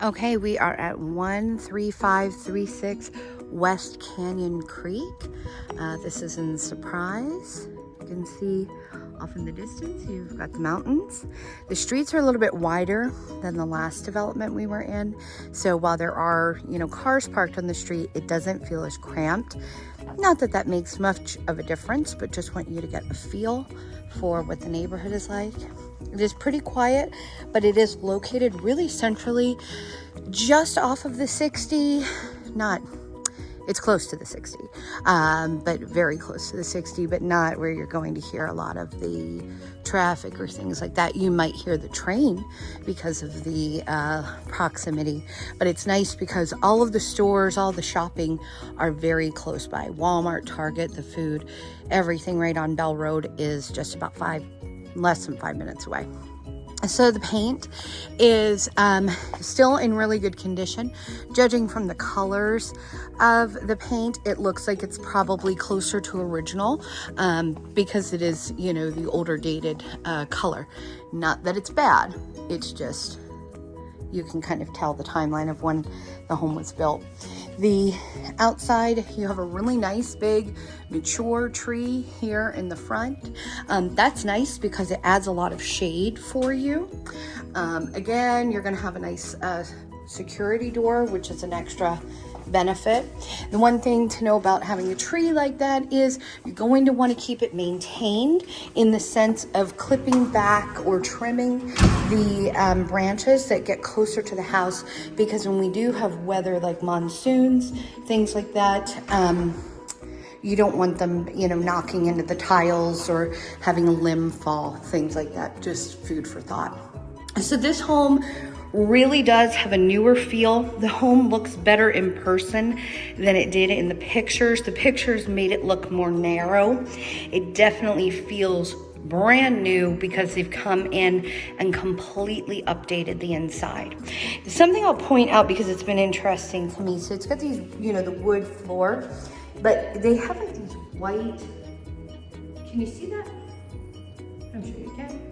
Okay, we are at 13536 West Canyon Creek. This is in Surprise. You can see off in the distance, you've got the mountains. The streets are a little bit wider than the last development we were in. So while there are, cars parked on the street, it doesn't feel as cramped. Not that that makes much of a difference, but just want you to get a feel for what the neighborhood is like. It is pretty quiet, but it is located really centrally, just off of the 60. It's close to the 60, but very close to the 60, but not where you're going to hear a lot of the traffic or things like that. You might hear the train because of the proximity, but it's nice because all of the stores, all the shopping are very close by. Walmart, Target, the food, everything right on Bell Road is just about less than 5 minutes away. So the paint is still in really good condition. Judging from the colors of the paint, it looks like it's probably closer to original because it is, the older dated color. Not that it's bad, it's just you can kind of tell the timeline of when the home was built. The outside, you have a really nice big mature tree here in the front. That's nice because it adds a lot of shade for you. Again, you're gonna have a nice security door, which is an extra benefit. The one thing to know about having a tree like that is you're going to want to keep it maintained in the sense of clipping back or trimming the branches that get closer to the house, because when we do have weather like monsoons, things like that, you don't want them, knocking into the tiles or having a limb fall, things like that. Just food for thought. So this home really does have a newer feel. The home looks better in person than it did in the pictures. The pictures made it look more narrow. It definitely feels brand new because they've come in and completely updated the inside. Something I'll point out because it's been interesting to me. So it's got these, the wood floor, but they have like these white, can you see that? I'm sure you can.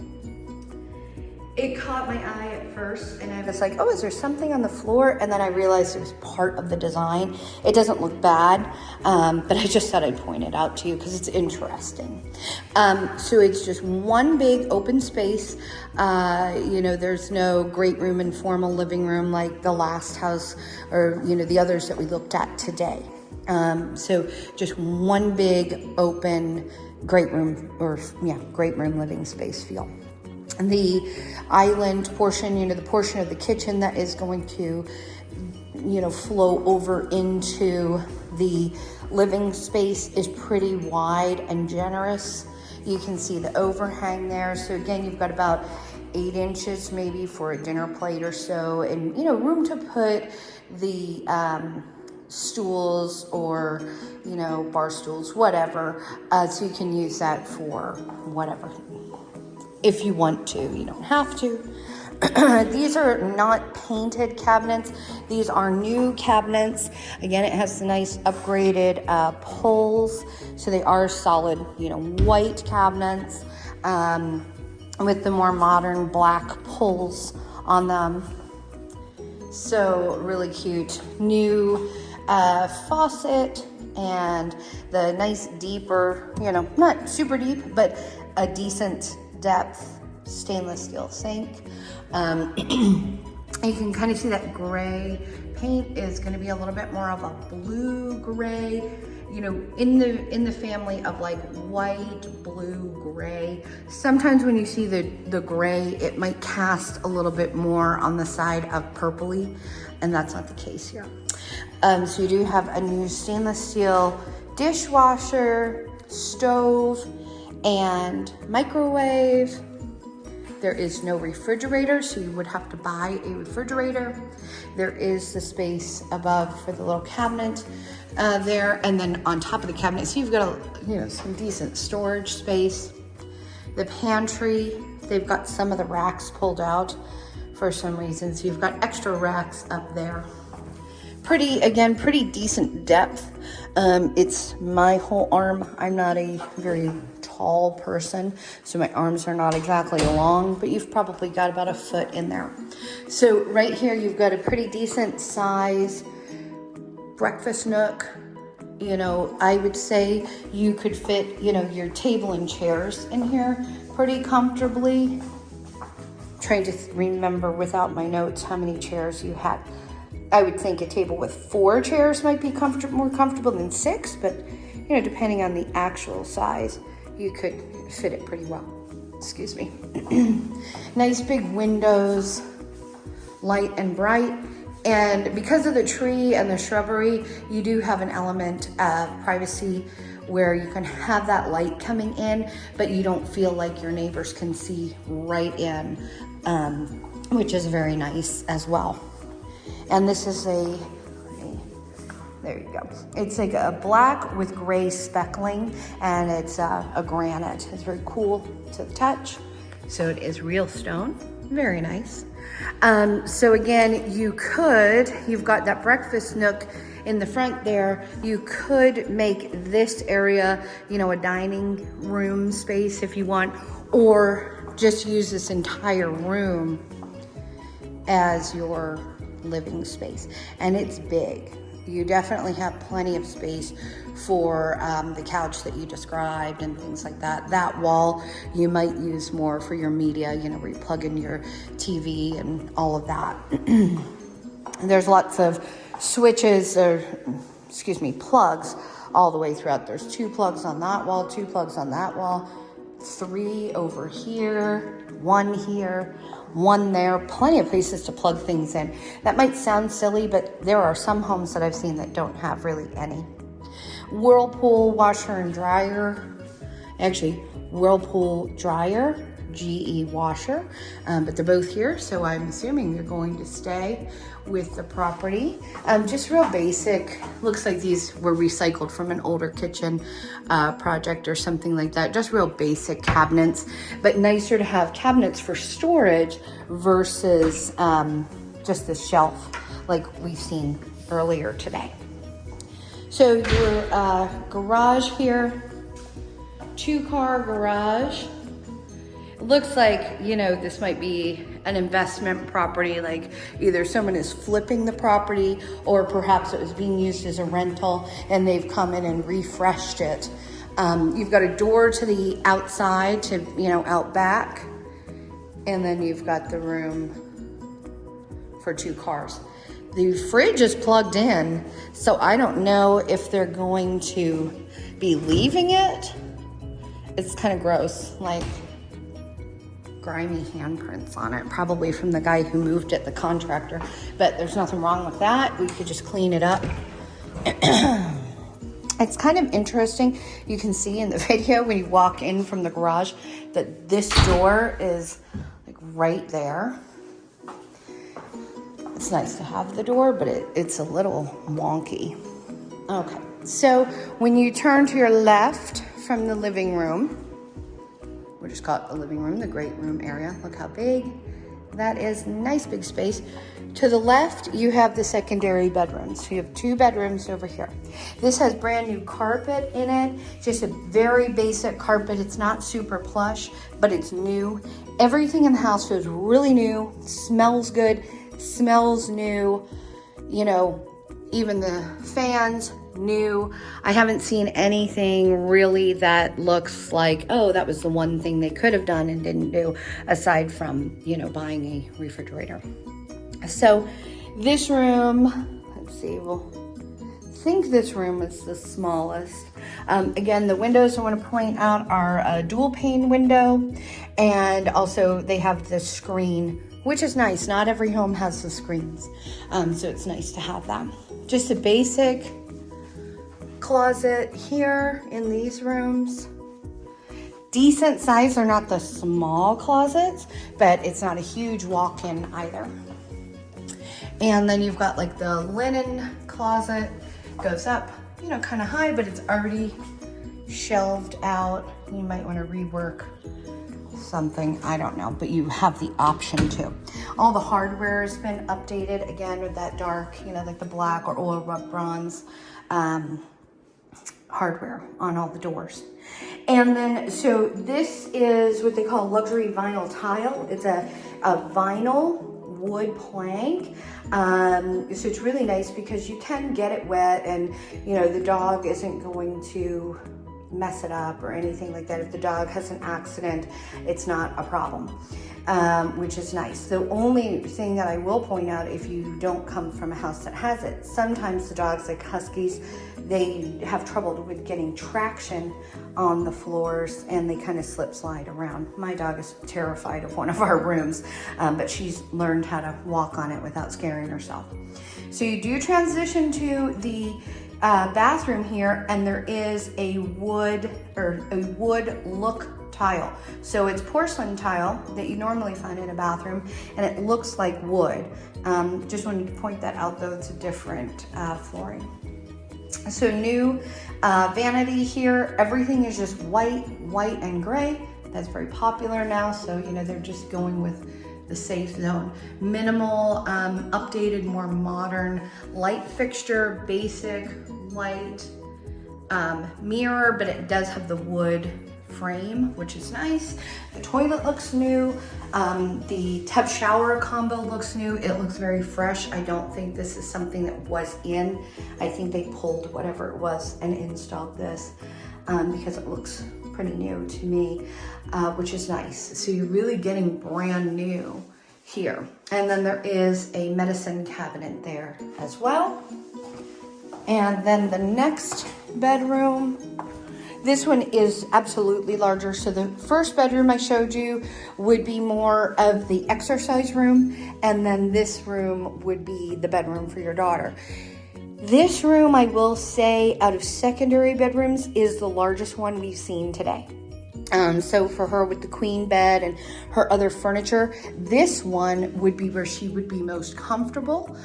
It caught my eye at first and I was like, oh, is there something on the floor? And then I realized it was part of the design. It doesn't look bad, but I just thought I'd point it out to you because it's interesting. So it's just one big open space. There's no great room and formal living room like the last house or, the others that we looked at today. So just one big open great room living space feel. And the island portion, the portion of the kitchen that is going to, flow over into the living space is pretty wide and generous. You can see the overhang there. So again, you've got about 8 inches maybe for a dinner plate or so, and, room to put the stools or, bar stools, whatever. So you can use that for whatever. If you want to, you don't have to. These are not painted cabinets. These are new cabinets. Again, it has the nice upgraded pulls. So they are solid, white cabinets with the more modern black pulls on them. So really cute. New faucet and the nice deeper, not super deep, but a decent depth stainless steel sink. You can kind of see that gray paint is going to be a little bit more of a blue gray, in the family of like white, blue, gray. Sometimes when you see the gray, it might cast a little bit more on the side of purpley, and that's not the case here. So you do have a new stainless steel dishwasher, stove, and microwave. There is no refrigerator, so you would have to buy a refrigerator. There is the space above for the little cabinet there, and then on top of the cabinet, so you've got some decent storage space. The pantry, they've got some of the racks pulled out for some reason, so you've got extra racks up there. Pretty decent depth. It's my whole arm. I'm not a very tall person, so my arms are not exactly long, but you've probably got about a foot in there. So right here, you've got a pretty decent size breakfast nook. You know, I would say you could fit, you know, your table and chairs in here pretty comfortably. Trying to remember without my notes how many chairs you had. I would think a table with 4 chairs might be more comfortable than 6, but you know, depending on the actual size, you could fit it pretty well. Excuse me. Nice big windows, light and bright. And because of the tree and the shrubbery, you do have an element of privacy where you can have that light coming in, but you don't feel like your neighbors can see right in, which is very nice as well. And this is there you go. It's like a black with gray speckling, and it's a granite. It's very cool to the touch. So it is real stone, very nice. So again, you've got that breakfast nook in the front there. You could make this area, you know, a dining room space if you want, or just use this entire room as your living space. And it's big. You definitely have plenty of space for the couch that you described and things like that. That wall you might use more for your media, you know, where you plug in your TV and all of that. There's lots of switches, or plugs all the way throughout. There's 2 plugs on that wall, 2 plugs on that wall, 3 over here, 1 here, 1 there, plenty of places to plug things in. That might sound silly, but there are some homes that I've seen that don't have really any. Whirlpool washer and dryer, actually Whirlpool dryer, GE washer, but they're both here, so I'm assuming they're going to stay with the property. Just real basic, looks like these were recycled from an older kitchen project or something like that. Just real basic cabinets, but nicer to have cabinets for storage versus just the shelf like we've seen earlier today. So your garage here, 2-car garage. It looks like, you know, this might be an investment property, like either someone is flipping the property or perhaps it was being used as a rental and they've come in and refreshed it. You've got a door to the outside to, you know, out back, and then you've got the room for 2 cars. The fridge is plugged in, so I don't know if they're going to be leaving it. It's kind of gross, like grimy handprints on it, probably from the guy who moved it, the contractor, but there's nothing wrong with that. We could just clean it up. It's kind of interesting. You can see in the video when you walk in from the garage that this door is like right there. It's nice to have the door, but it's a little wonky. Okay, so when you turn to your left from the living room, we'll just call it the living room, the great room area. Look how big that is. Nice big space. To the left, you have the secondary bedrooms. So you have 2 bedrooms over here. This has brand new carpet in it. Just a very basic carpet. It's not super plush, but it's new. Everything in the house feels really new, smells good, smells new. You know, even the fans, new. I haven't seen anything really that looks like, oh, that was the one thing they could have done and didn't do, aside from, you know, buying a refrigerator. So this room, let's see, I think this room is the smallest. Again, the windows I want to point out are a dual pane window, and also they have the screen, which is nice. Not every home has the screens, so it's nice to have that. Just a basic closet here in these rooms. Decent size. They're not the small closets, but it's not a huge walk-in either. And then you've got like the linen closet, goes up, you know, kind of high, but it's already shelved out. You might want to rework something, I don't know, but you have the option to. All the hardware has been updated again with that dark, you know, like the black or oil rub bronze hardware on all the doors. And then, so this is what they call luxury vinyl tile. It's a vinyl wood plank. So it's really nice because you can get it wet and, you know, the dog isn't going to mess it up or anything like that. If the dog has an accident, it's not a problem, which is nice. The only thing that I will point out, if you don't come from a house that has it, sometimes the dogs, like huskies, they have trouble with getting traction on the floors and they kind of slip slide around. My dog is terrified of one of our rooms, but she's learned how to walk on it without scaring herself. So you do transition to the bathroom here, and there is a wood look tile. So it's porcelain tile that you normally find in a bathroom, and it looks like wood. Just wanted to point that out though, it's a different flooring. So new vanity here, everything is just white and gray. That's very popular now, so you know, they're just going with the safe zone. Minimal, updated, more modern light fixture, basic white mirror, but it does have the wood frame, which is nice. The toilet looks new. The tub shower combo looks new. It looks very fresh. I don't think this is something that was in. I think they pulled whatever it was and installed this because it looks pretty new to me, which is nice. So you're really getting brand new here. And then there is a medicine cabinet there as well. And then the next bedroom, this one is absolutely larger. So the first bedroom I showed you would be more of the exercise room, and then this room would be the bedroom for your daughter. This room, I will say, out of secondary bedrooms, is the largest one we've seen today. So for her with the queen bed and her other furniture, this one would be where she would be most comfortable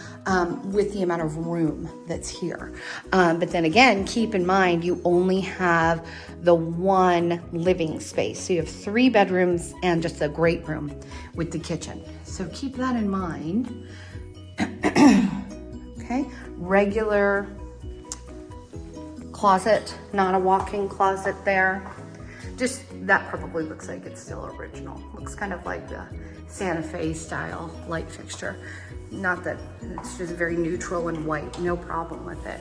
with the amount of room that's here. But then again, keep in mind, you only have the one living space. So you have 3 bedrooms and just a great room with the kitchen. So keep that in mind. Okay, regular closet, not a walk-in closet there. Just, that probably looks like it's still original. Looks kind of like the Santa Fe style light fixture. Not that, it's just very neutral and white, no problem with it.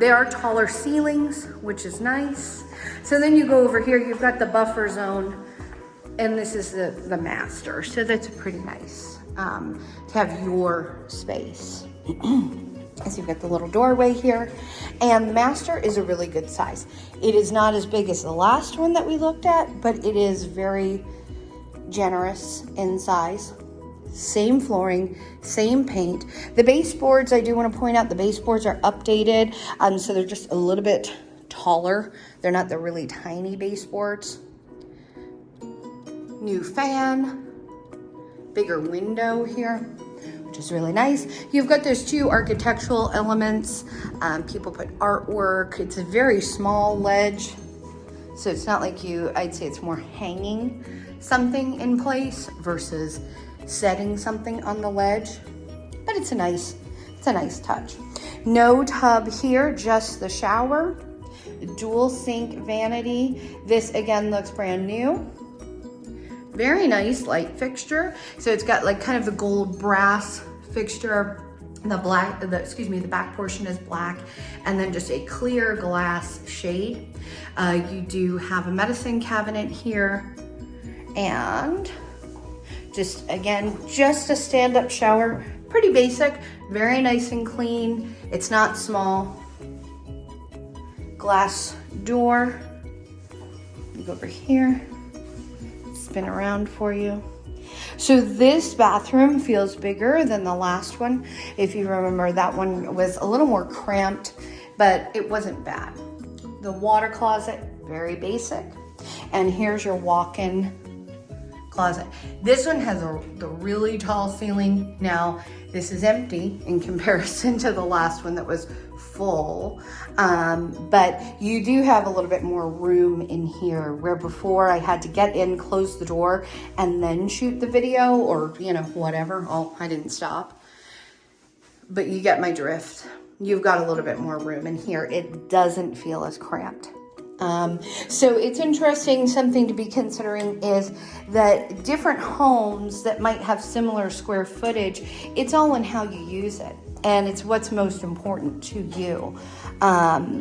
There are taller ceilings, which is nice. So then you go over here, you've got the buffer zone, and this is the master. So that's pretty nice to have your space. So you've got the little doorway here, and the master is a really good size. It is not as big as the last one that we looked at, but it is very generous in size. Same flooring, same paint. The baseboards, I do want to point out, the baseboards are updated, so they're just a little bit taller. They're not the really tiny baseboards. New fan, bigger window here, which is really nice. You've got those 2 architectural elements. People put artwork. It's a very small ledge, so it's not like I'd say it's more hanging something in place versus setting something on the ledge, but it's a nice touch. No tub here, just the shower. Dual sink vanity. This again looks brand new. Very nice light fixture. So it's got like kind of the gold brass fixture. The back portion is black, and then just a clear glass shade. You do have a medicine cabinet here, and just a stand-up shower. Pretty basic, very nice and clean. It's not small. Glass door. You go over here. Spin around for you. So this bathroom feels bigger than the last one. If you remember, that one was a little more cramped, but it wasn't bad. The water closet, very basic. And here's your walk-in closet. This one has the really tall ceiling. Now, this is empty in comparison to the last one that was full, but you do have a little bit more room in here, where before I had to get in, close the door, and then shoot the video, or whatever. Oh, I didn't stop, but you get my drift. You've got a little bit more room in here. It doesn't feel as cramped So it's interesting, something to be considering is that different homes that might have similar square footage, it's all in how you use it. And it's what's most important to you.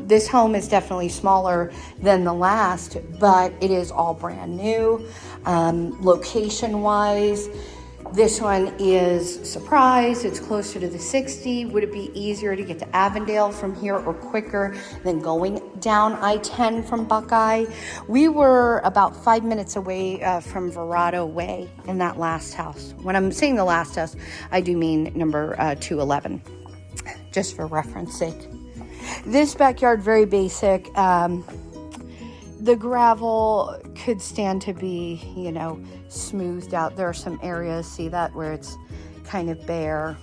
This home is definitely smaller than the last, but it is all brand new. Location-wise, this one is Surprise. It's closer to the 60. Would it be easier to get to Avondale from here or quicker than going down I-10 from Buckeye? We were about 5 minutes away from Verrado Way in that last house. When I'm saying the last house, I do mean number 211, just for reference sake. This backyard, very basic. The gravel could stand to be, you know, smoothed out. There are some areas, see that, where it's kind of bare,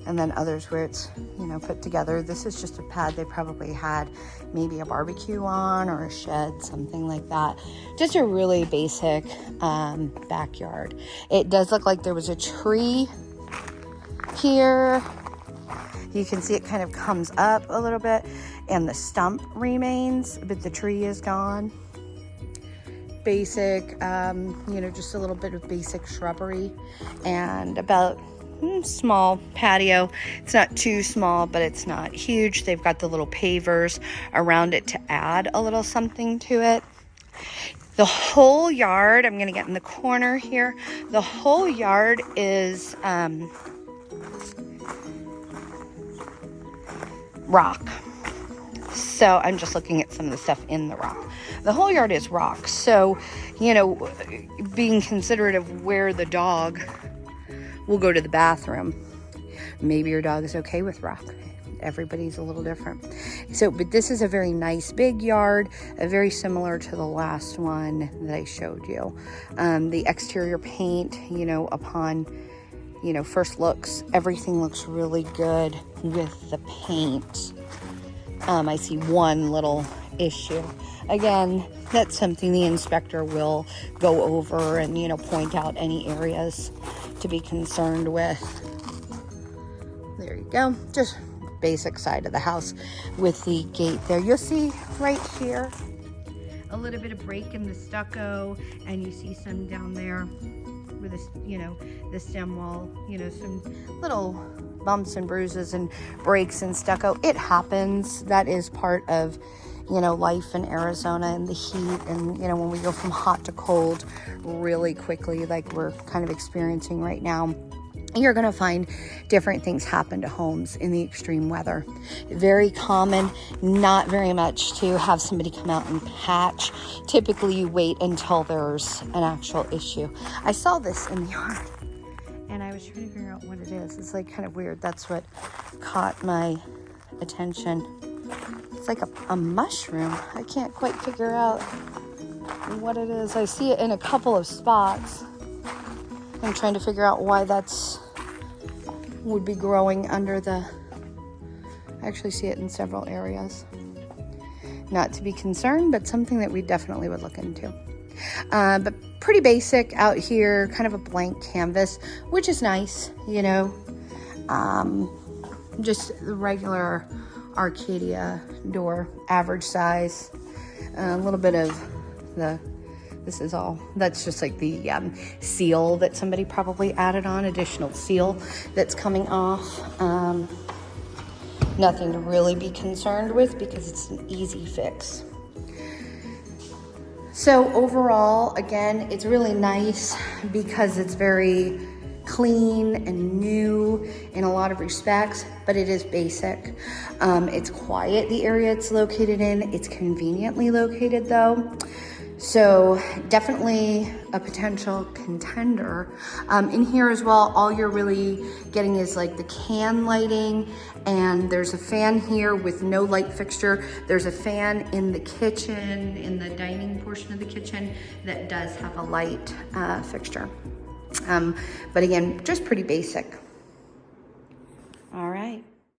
and then others where it's, you know, put together. This is just a pad they probably had maybe a barbecue on or a shed, something like that. Just a really basic backyard. It does look like there was a tree here. You can see it kind of comes up a little bit and the stump remains, but the tree is gone. Basic, you know, just a little bit of basic shrubbery and about small patio. It's not too small, but it's not huge. They've got the little pavers around it to add a little something to it. The whole yard, I'm going to get in the corner here. The whole yard is rock. So I'm just looking at some of the stuff in the rock. The whole yard is rock. So, you know, being considerate of where the dog will go to the bathroom. Maybe your dog is okay with rock. Everybody's a little different. So, but this is a very nice big yard, very similar to the last one that I showed you. The exterior paint, you know, upon, you know, first looks, everything looks really good with the paint. I see one little issue. Again, that's something the inspector will go over and, you know, point out any areas to be concerned with. There you go. Just basic side of the house with the gate there. You'll see right here a little bit of break in the stucco, and you see some down there with this, you know, the stem wall, you know, some little bumps and bruises and breaks in stucco. It happens. That is part of, you know, life in Arizona and the heat, and, you know, when we go from hot to cold really quickly, like we're kind of experiencing right now, you're going to find different things happen to homes in the extreme weather. Very common, not very much to have somebody come out and patch. Typically you wait until there's an actual issue. I saw this in the yard and I was trying to figure out what it is. It's like kind of weird. That's what caught my attention. It's like a mushroom. I can't quite figure out what it is. I see it in a couple of spots. I'm trying to figure out why that's would be growing under the, I actually see it in several areas. Not to be concerned, but something that we definitely would look into. But pretty basic out here, kind of a blank canvas, which is nice, you know. Just the regular Arcadia door, average size. A little bit of the, this is all, that's just like the seal that somebody probably added on, additional seal that's coming off. Nothing to really be concerned with because it's an easy fix. So overall, again, it's really nice because it's very clean and new in a lot of respects, but it is basic. It's quiet, the area it's located in. It's conveniently located though. So definitely a potential contender. In here as well, all you're really getting is like the can lighting, and there's a fan here with no light fixture. There's a fan in the kitchen, in the dining portion of the kitchen, that does have a light fixture. But again, just pretty basic. All right.